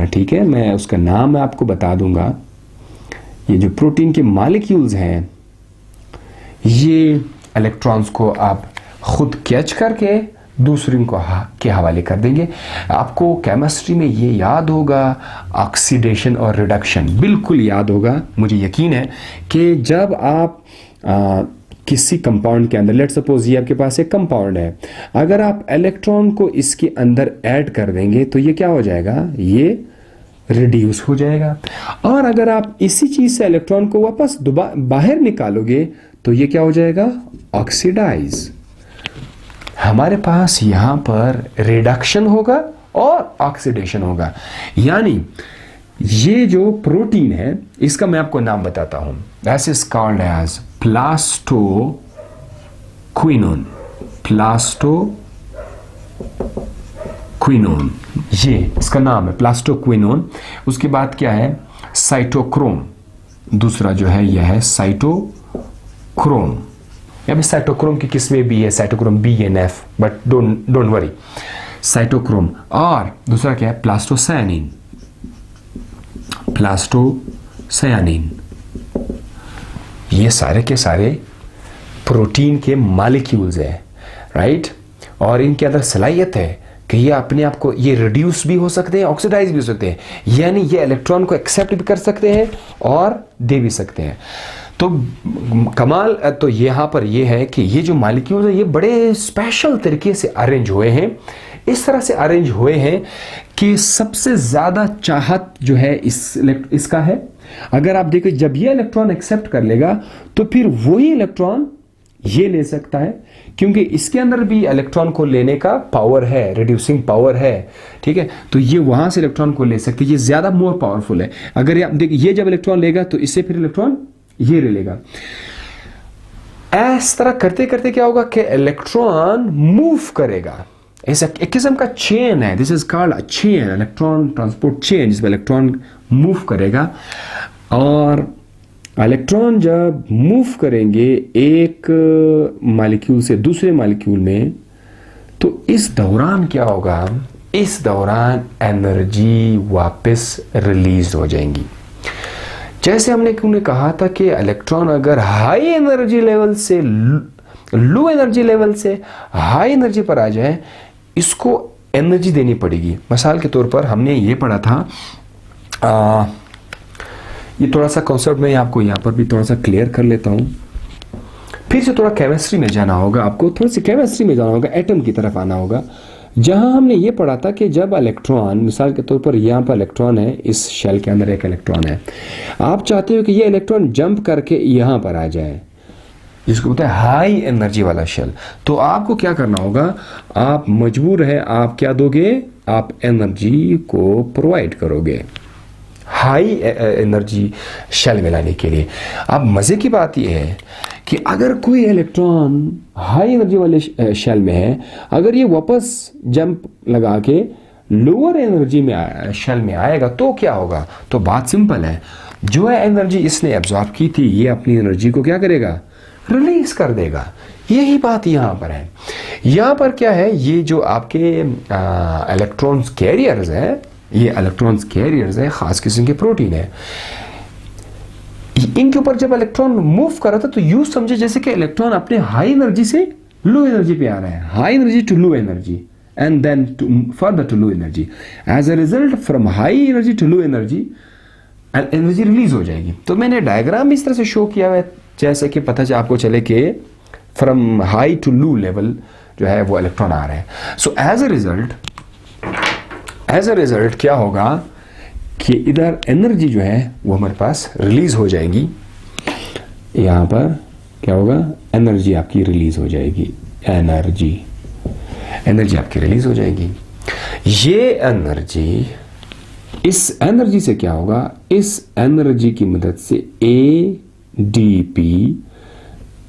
ठीक है, मैं उसका नाम आपको बता दूंगा। ये जो प्रोटीन के मॉलिक्यूल्स हैं ये इलेक्ट्रॉन्स को आप खुद कैच करके दूसरे को के हवाले कर देंगे। आपको केमिस्ट्री में ये याद होगा, ऑक्सीडेशन और रिडक्शन बिल्कुल याद होगा। मुझे यकीन है कि जब आप किसी कंपाउंड के अंदर, लेट सपोज ये आपके पास एक कंपाउंड है, अगर आप इलेक्ट्रॉन को इसके अंदर ऐड कर देंगे तो ये क्या हो जाएगा, ये रिड्यूस हो जाएगा। और अगर आप इसी चीज से इलेक्ट्रॉन को वापस बाहर निकालोगे तो ये क्या हो जाएगा, ऑक्सीडाइज। हमारे पास यहां पर रिडक्शन होगा और ऑक्सीडेशन होगा। यानी ये जो प्रोटीन है इसका मैं आपको नाम बताता हूं, that is called as plastoquinone. Plastoquinone ये इसका नाम है, प्लास्टोक्विनोन। उसके बाद क्या है, साइटोक्रोम। दूसरा जो है यह है साइटोक्रोम। या भी साइटोक्रोम की किस्में भी है, cytochrome BNF, but don't worry, cytochrome. और दूसरा क्या है, प्लास्टोसायनिन। प्लास्टोसायनिन ये सारे के सारे प्रोटीन के मॉलिक्यूल्स है, राइट। और इनके अंदर सलाहियत है कि ये अपने आप को ये रिड्यूस भी हो सकते हैं, ऑक्सीडाइज भी हो सकते हैं, यानी ये इलेक्ट्रॉन को एक्सेप्ट भी कर सकते हैं और दे भी सकते हैं। तो कमाल तो यहाँ पर ये है कि ये जो मॉलिक्यूल्स हैं ये बड़े स्पेशल तरीके से अरेंज हुए हैं। इस तरह से अरेंज हुए हैं कि सबसे ज्यादा चाहत जो है इसका है। अगर आप देखो जब ये इलेक्ट्रॉन एक्सेप्ट कर लेगा तो फिर वही इलेक्ट्रॉन ये ले सकता है, क्योंकि इसके अंदर भी इलेक्ट्रॉन को लेने का पावर है, रिड्यूसिंग पावर है, ठीक है। तो ये वहां से इलेक्ट्रॉन को ले सकते, ये ज्यादा मोर पावरफुल है। अगर आप देखिए ये जब इलेक्ट्रॉन लेगा तो इससे फिर इलेक्ट्रॉन ये ले लेगा। इस तरह करते करते क्या होगा कि इलेक्ट्रॉन मूव करेगा। ऐसा एक किस्म का चेन है, this is called a chain, electron transport chain, जिसमें इलेक्ट्रॉन मूव करेगा। और इलेक्ट्रॉन जब मूव करेंगे एक मॉलिक्यूल से दूसरे मॉलिक्यूल में, तो इस दौरान क्या होगा, इस दौरान एनर्जी वापस रिलीज हो जाएंगी। जैसे हमने कहा था कि इलेक्ट्रॉन अगर हाई एनर्जी लेवल से लो एनर्जी लेवल से हाई एनर्जी पर आ जाए, इसको एनर्जी देनी पड़ेगी। मिसाल के तौर पर हमने ये पढ़ा था, ये थोड़ा सा कॉन्सेप्ट मैं आपको यहाँ पर भी थोड़ा सा क्लियर कर लेता हूँ। फिर से थोड़ा केमिस्ट्री में जाना होगा, आपको थोड़ी सी केमिस्ट्री में जाना होगा, एटम की तरफ आना होगा, जहां हमने ये पढ़ा था कि जब इलेक्ट्रॉन, मिसाल के तौर पर यहाँ पर इलेक्ट्रॉन है, इस शेल के अंदर एक इलेक्ट्रॉन है, आप चाहते हो कि ये इलेक्ट्रॉन जंप करके यहाँ पर आ जाए, जिसको बोलते हैं हाई एनर्जी वाला शेल, तो आपको क्या करना होगा, आप मजबूर है, आप क्या दोगे, आप एनर्जी को प्रोवाइड करोगे हाई एनर्जी शेल में लाने के लिए। अब मजे की बात यह है कि अगर कोई इलेक्ट्रॉन हाई एनर्जी वाले शेल में है, अगर ये वापस जंप लगा के लोअर एनर्जी में शेल में आएगा तो क्या होगा, तो बात सिंपल है, जो है एनर्जी इसने एब्जॉर्ब की थी, ये अपनी एनर्जी को क्या करेगा, रिलीज कर देगा। यही बात यहाँ पर है। यहाँ पर क्या है, ये जो आपके इलेक्ट्रॉन्स कैरियर्स है, ये इलेक्ट्रॉन्स कैरियर्स है, खास किस्म के प्रोटीन है, इनके ऊपर जब इलेक्ट्रॉन मूव कर रहा था तो यूं समझे जैसे कि इलेक्ट्रॉन अपने हाई एनर्जी से लो एनर्जी पे आ रहा है, high energy to low energy and then further to low energy. As a result from high energy to low energy energy release हो जाएगी। तो मैंने डायग्राम इस तरह से शो किया हुआ है जैसे कि पता आपको चले कि from high to low level जो है वो इलेक्ट्रॉन आ रहे हैं। सो एज अ रिजल्ट क्या होगा कि इधर एनर्जी जो है वो हमारे पास रिलीज हो जाएगी, यहाँ पर क्या होगा, एनर्जी आपकी रिलीज हो जाएगी, एनर्जी आपकी रिलीज हो जाएगी। ये एनर्जी, इस एनर्जी से क्या होगा, इस एनर्जी की मदद से ADP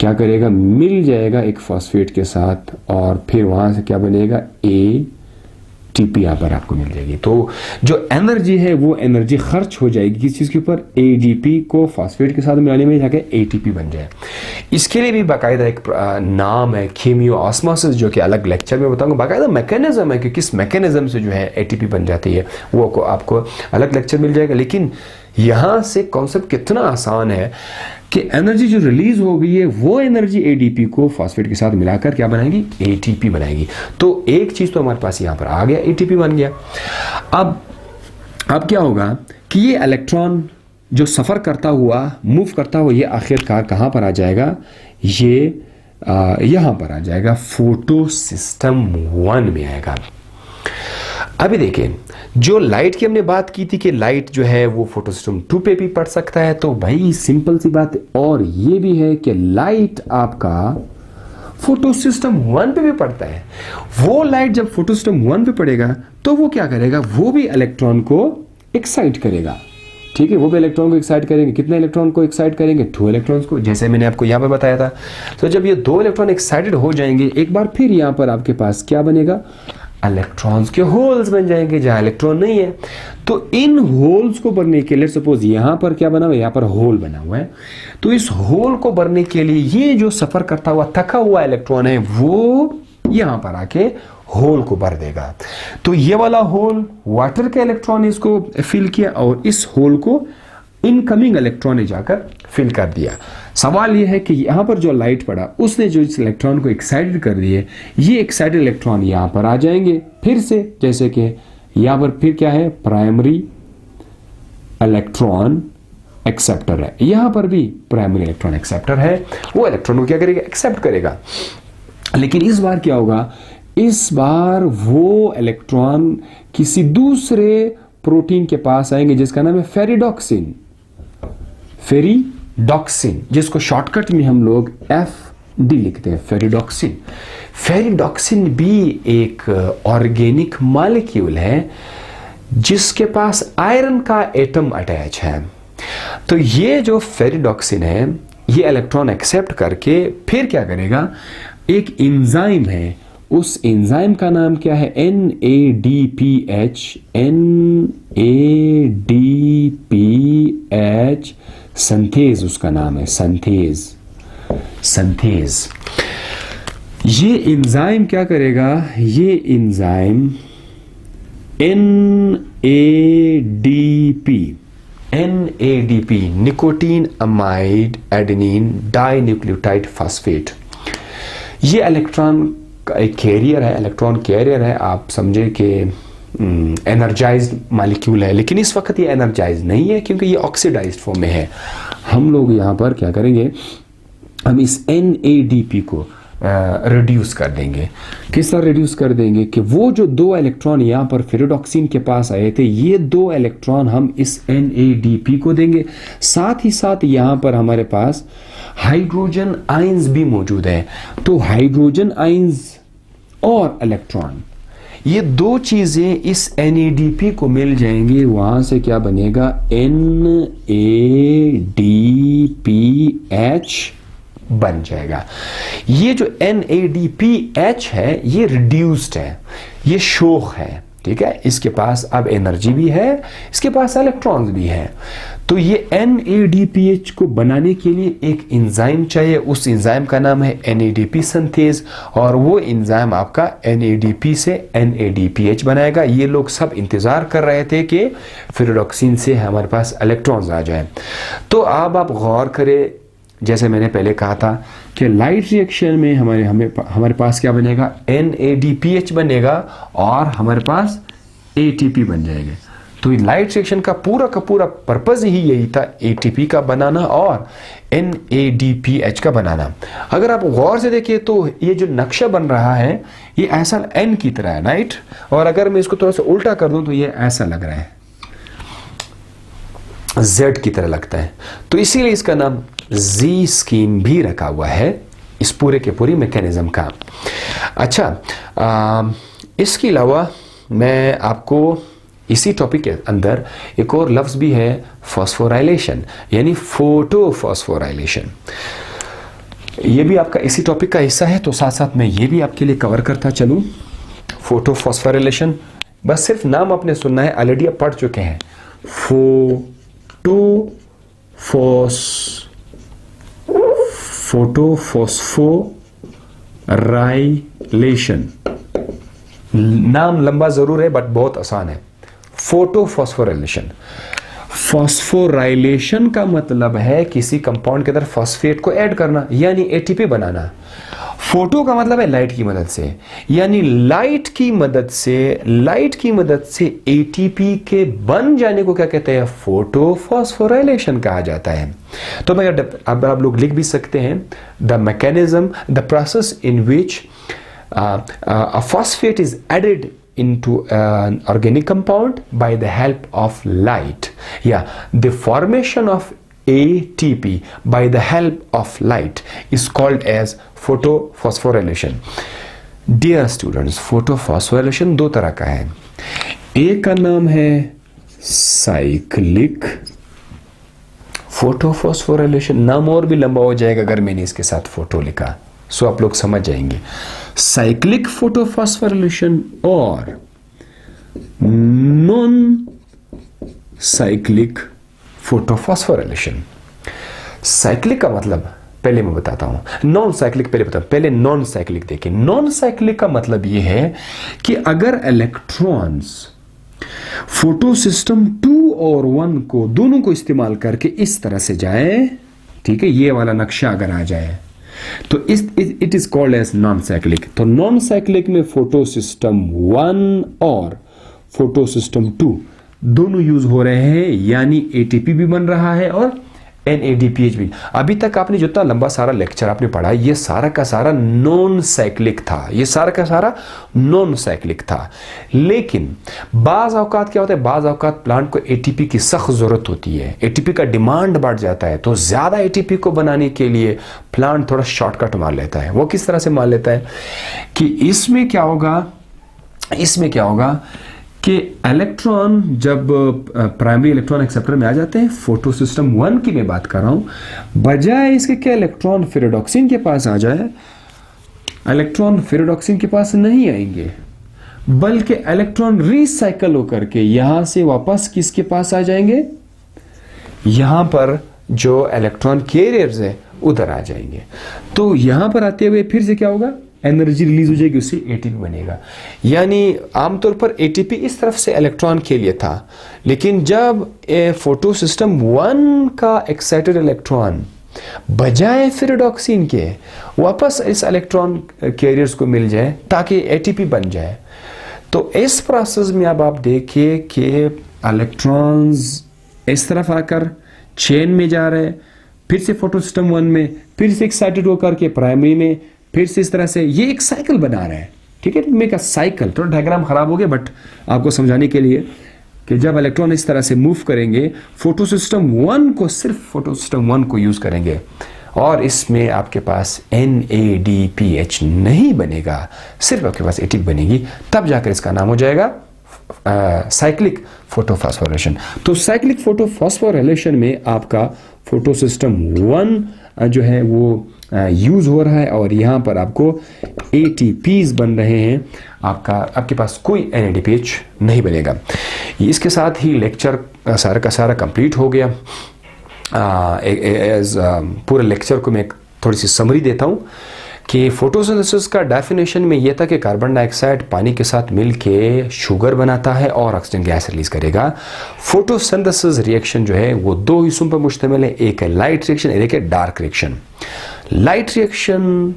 क्या करेगा, मिल जाएगा एक फॉस्फेट के साथ, और फिर वहां से क्या बनेगा, ATP यहाँ पर आपको मिल जाएगी। तो जो एनर्जी है वो एनर्जी खर्च हो जाएगी किस चीज़ के ऊपर, ADP को फॉस्फेट के साथ मिलाने में, जाके ATP बन जाए। इसके लिए भी बाकायदा एक नाम है कीमियो ऑस्मोसिस, जो कि अलग लेक्चर में बताऊंगा, बाकायदा मैकेनिज्म है कि किस मैकेनिज्म से जो है ATP बन जाती है, वो आपको अलग लेक्चर मिल जाएगा। लेकिन यहाँ से कॉन्सेप्ट कितना आसान है कि एनर्जी जो रिलीज हो गई है वो एनर्जी ADP को फॉस्फेट के साथ मिलाकर क्या बनाएगी, ATP बनाएगी। तो एक चीज तो हमारे पास यहां पर आ गया, ATP बन गया। अब क्या होगा कि ये इलेक्ट्रॉन जो सफर करता हुआ, मूव करता हुआ, ये आखिरकार कहां पर आ जाएगा, ये यहां पर आ जाएगा, फोटो सिस्टम 1 में आएगा। अभी देखें, जो लाइट की हमने बात की थी कि लाइट जो है वो फोटो सिस्टम 2 पे भी पड़ सकता है, तो भाई सिंपल सी बात है। और ये भी है कि लाइट आपका फोटो सिस्टम 1 पे भी पड़ता है। वो लाइट जब फोटो सिस्टम 1 पे पड़ेगा तो वो क्या करेगा, वो भी इलेक्ट्रॉन को एक्साइट करेगा। ठीक है, वो भी इलेक्ट्रॉन को एक्साइट करेंगे। कितने इलेक्ट्रॉन को एक्साइट करेंगे, 2 इलेक्ट्रॉन्स को, जैसे मैंने आपको यहाँ पर बताया था। तो जब ये 2 इलेक्ट्रॉन एक्साइटेड हो जाएंगे, एक बार फिर यहाँ पर आपके पास क्या बनेगा, इलेक्ट्रॉन्स के होल्स बन जाएंगे जहां इलेक्ट्रॉन नहीं है। तो इन होल्स को भरने के लिए, सपोज यहां पर क्या बना हुआ है, यहां पर होल बना हुआ है, तो इस होल को भरने के लिए ये जो सफर करता हुआ थका हुआ इलेक्ट्रॉन है वो यहां पर आके होल को भर देगा। तो ये वाला होल वाटर के इलेक्ट्रॉन ने इसको फिल किया और इस होल को इनकमिंग इलेक्ट्रॉन ने जाकर फिल कर दिया। सवाल यह है कि यहां पर जो लाइट पड़ा उसने जो इस इलेक्ट्रॉन को एक्साइटेड कर दिए, ये एक्साइटेड इलेक्ट्रॉन यहां पर आ जाएंगे फिर से, जैसे कि यहां पर फिर क्या है, प्राइमरी इलेक्ट्रॉन एक्सेप्टर है, यहां पर भी प्राइमरी इलेक्ट्रॉन एक्सेप्टर है, वो इलेक्ट्रॉन को क्या करेगा, एक्सेप्ट करेगा। लेकिन इस बार क्या होगा, इस बार वो इलेक्ट्रॉन किसी दूसरे प्रोटीन के पास आएंगे जिसका नाम है फेरिडॉक्सिन, जिसको शॉर्टकट में हम लोग FD लिखते हैं, फेरिडॉक्सिन। फेरिडॉक्सिन भी एक ऑर्गेनिक मॉलिक्यूल है जिसके पास आयरन का एटम अटैच है। तो ये जो फेरिडॉक्सिन है, ये इलेक्ट्रॉन एक्सेप्ट करके फिर क्या करेगा, एक एंजाइम है, उस एंजाइम का नाम क्या है, NADPH संथेज उसका नाम है, संथेज। ये एंजाइम क्या करेगा, ये enzyme NADP nicotine amide adenine dinucleotide phosphate, ये इलेक्ट्रॉन का एक कैरियर है, इलेक्ट्रॉन कैरियर है। आप समझे कि एनर्जाइज्ड मॉलिक्यूल है, लेकिन इस वक्त ये एनर्जाइज नहीं है क्योंकि ये ऑक्सीडाइज्ड फॉर्म में है। हम लोग यहाँ पर क्या करेंगे, हम इस NADP को रिड्यूस कर देंगे। किस तरह रिड्यूस कर देंगे कि वो जो 2 इलेक्ट्रॉन यहाँ पर फेरिडॉक्सिन के पास आए थे, ये 2 इलेक्ट्रॉन हम इस NADP को देंगे। साथ ही साथ यहाँ पर हमारे पास हाइड्रोजन आयंस भी मौजूद है। तो हाइड्रोजन आयंस और इलेक्ट्रॉन, ये 2 चीजें इस NADP को मिल जाएंगे। वहां से क्या बनेगा, NADPH बन जाएगा। ये जो NADPH है ये रिड्यूस्ड है, ये शोख है, ठीक है। इसके पास अब एनर्जी भी है, इसके पास इलेक्ट्रॉन्स भी हैं। तो ये NADPH को बनाने के लिए एक एंजाइम चाहिए, उस एंजाइम का नाम है NADP सिंथेज, और वो एंजाइम आपका NADP से NADPH बनाएगा। ये लोग सब इंतजार कर रहे थे कि फेरिडॉक्सिन से हमारे पास इलेक्ट्रॉन्स आ जाए। तो अब आप गौर करें, जैसे मैंने पहले कहा था कि लाइट रिएक्शन में हमारे पास क्या बनेगा, NADPH बनेगा और हमारे पास ATP बन जाएगा। तो लाइट रिएक्शन का पूरा पर्पज ही यही था, ATP का बनाना और NADPH का बनाना। अगर आप गौर से देखिए तो ये जो नक्शा बन रहा है ये ऐसा N की तरह है, राइट। और अगर मैं इसको थोड़ा सा उल्टा कर दूं तो ये ऐसा लग रहा है, Z की तरह लगता है। तो इसीलिए इसका नाम Z स्कीम भी रखा हुआ है इस पूरे के पूरी मैकेनिज्म का। अच्छा, इसके अलावा मैं आपको इसी टॉपिक के अंदर एक और लफ्ज़ भी है, फॉस्फोराइलेशन, यानी फोटोफॉस्फोराइलेशन। ये भी आपका इसी टॉपिक का हिस्सा है, तो साथ साथ मैं ये भी आपके लिए कवर करता चलूँ। फोटोफॉस्फोराइलेशन, बस सिर्फ नाम आपने सुनना है, ऑलरेडी आप पढ़ चुके हैं। फोटोफॉस्फोराइलेशन, नाम लंबा जरूर है बट बहुत आसान है। फोटोफॉस्फोराइलेशन, फॉस्फोराइलेशन का मतलब है किसी कंपाउंड के अंदर फॉस्फेट को ऐड करना, यानी ATP बनाना। फोटो का मतलब है लाइट की मदद से, यानी लाइट की मदद से ATP के बन जाने को क्या कहते हैं, फोटोफॉस्फोराइलेशन कहा जाता है। तो मैं अब आप लोग लिख भी सकते हैं, the mechanism, the process in which a phosphate is added into an organic compound by the help of light. The formation of ATP by the help of light is called as photophosphorylation. Dear students, photophosphorylation 2 तरह का है। एक का नाम है cyclic photophosphorylation, नाम और भी लंबा हो जाएगा अगर मैंने इसके साथ फोटो लिखा, सो आप लोग समझ जाएंगे। साइक्लिक फोटोफॉस्फोराइलेशन और नॉन साइक्लिक फोटोफॉस्फोराइलेशन। साइक्लिक का मतलब पहले मैं बताता हूं, नॉन साइक्लिक पहले नॉन साइक्लिक देखिए। नॉन साइक्लिक का मतलब यह है कि अगर इलेक्ट्रॉन्स फोटो सिस्टम 2 और 1 को दोनों को इस्तेमाल करके इस तरह से जाए, ठीक है, ये वाला नक्शा अगर आ जाए तो it is called as non cyclic. तो नॉन साइक्लिक में फोटो सिस्टम 1 और फोटो सिस्टम 2 दोनों यूज हो रहे हैं, यानी ATP भी बन रहा है और NADPH भी। अभी तक आपने जितना लंबा सारा लेक्चर आपने पढ़ा, ये सारा का सारा नॉन साइक्लिक था, लेकिन बाज औकात क्या होता है, बाज औकात प्लांट को ATP की सख्त जरूरत होती है, ATP का डिमांड बढ़ जाता है, तो ज्यादा ATP को बनाने के लिए प्लांट थोड़ा शॉर्टकट मार लेता है। वो किस तरह से मार लेता है कि इसमें क्या होगा कि इलेक्ट्रॉन जब प्राइमरी इलेक्ट्रॉन एक्सेप्टर में आ जाते हैं, फोटो सिस्टम 1 की मैं बात कर रहा हूं, बजाय इसके क्या इलेक्ट्रॉन फेरिडॉक्सिन के पास आ जाए, इलेक्ट्रॉन फेरिडॉक्सिन के पास नहीं आएंगे, बल्कि इलेक्ट्रॉन रिसाइकल होकर के यहां से वापस किसके पास आ जाएंगे, यहां पर जो इलेक्ट्रॉन कैरियर्स है उधर आ जाएंगे। तो यहां पर आते हुए फिर से क्या होगा, एनर्जी रिलीज हो जाएगी, उससे ATP बनेगा। यानी आमतौर पर ATP इस तरफ से इलेक्ट्रॉन के लिए था, लेकिन जब फोटो सिस्टम 1 का एक्साइटेड इलेक्ट्रॉन बजाय फेरिडॉक्सिन के वापस इस इलेक्ट्रॉन कैरियर्स को मिल जाए ताकि ATP बन जाए, तो इस प्रोसेस में अब आप देखिए कि इलेक्ट्रॉन्स इस तरफ आकर चेन में जा रहे हैं, फिर से फोटो सिस्टम 1 में, फिर से एक्साइटेड होकर के प्राइमरी में, फिर से इस तरह से ये एक साइकिल बना रहे हैं। ठीक है, मेक अ साइकिल। थोड़ा डायग्राम खराब हो गया बट आपको समझाने के लिए कि जब इलेक्ट्रॉन इस तरह से मूव करेंगे, फोटो सिस्टम 1 को, सिर्फ फोटो सिस्टम 1 को यूज करेंगे और इसमें आपके पास NADPH नहीं बनेगा, सिर्फ आपके पास ATP बनेगी, तब जाकर इसका नाम हो जाएगा साइक्लिक फोटोफॉस्फोरेशन। तो साइक्लिक फोटोफॉस्फोरेशन में आपका फोटो सिस्टम 1 जो है वो यूज हो रहा है और यहाँ पर आपको ATPs बन रहे हैं, आपके पास कोई NADPH नहीं बनेगा। इसके साथ ही लेक्चर सारा का सारा कंप्लीट हो गया। पूरे लेक्चर को मैं थोड़ी सी समरी देता हूँ कि फोटोसिंथेसिस का डेफिनेशन में यह था कि कार्बन डाइऑक्साइड पानी के साथ मिलके शुगर बनाता है और ऑक्सीजन गैस रिलीज करेगा। फोटोसिंथेसिस रिएक्शन जो है वो दो हिस्सों पर मुश्तमिल है, एक है लाइट रिएक्शन, एक है dark reaction. Light reaction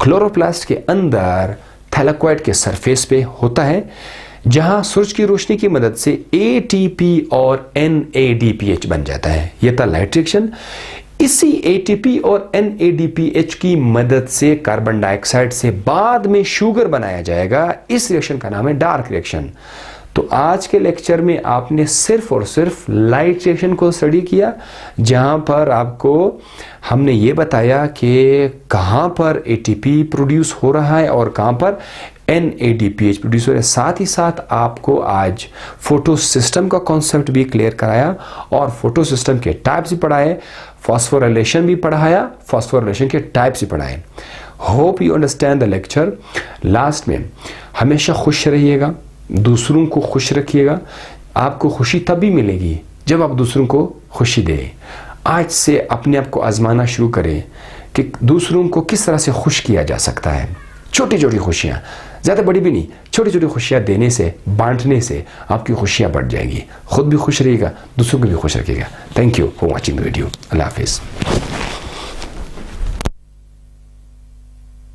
chloroplast के अंदर थैलेकोइड के सरफेस पे होता है, जहां सूरज की रोशनी की मदद से ATP और NADPH बन जाता है। यह था लाइट रिएक्शन। इसी ATP और NADPH की मदद से कार्बन डाइऑक्साइड से बाद में शुगर बनाया जाएगा। इस रिएक्शन का नाम है डार्क रिएक्शन। तो आज के लेक्चर में आपने सिर्फ और सिर्फ लाइट रिएक्शन को स्टडी किया, जहां पर आपको हमने ये बताया कि कहां पर ATP प्रोड्यूस हो रहा है और कहां पर NADPH प्रोड्यूस हो रहा है। साथ ही साथ आपको आज फोटो सिस्टम का कॉन्सेप्ट भी क्लियर कराया और फोटो सिस्टम के टाइप्स भी पढ़ाए, फॉस्फोराइलेशन भी पढ़ाया, फॉस्फोराइलेशन के टाइप्स भी पढ़ाए। Hope you understand the lecture. Last में हमेशा खुश रहिएगा, दूसरों को खुश रखिएगा। आपको खुशी तभी मिलेगी जब आप दूसरों को खुशी दें। आज से अपने आप को आजमाना शुरू करें कि दूसरों को किस तरह से खुश किया जा सकता है। छोटी छोटी खुशियां, ज़्यादा बड़ी भी नहीं, छोटी छोटी खुशियां देने से, बांटने से आपकी खुशियां बढ़ जाएंगी। खुद भी खुश रहिएगा, दूसरों को भी खुश रखिएगा। Thank you for watching the video. अल्लाह हाफिज़।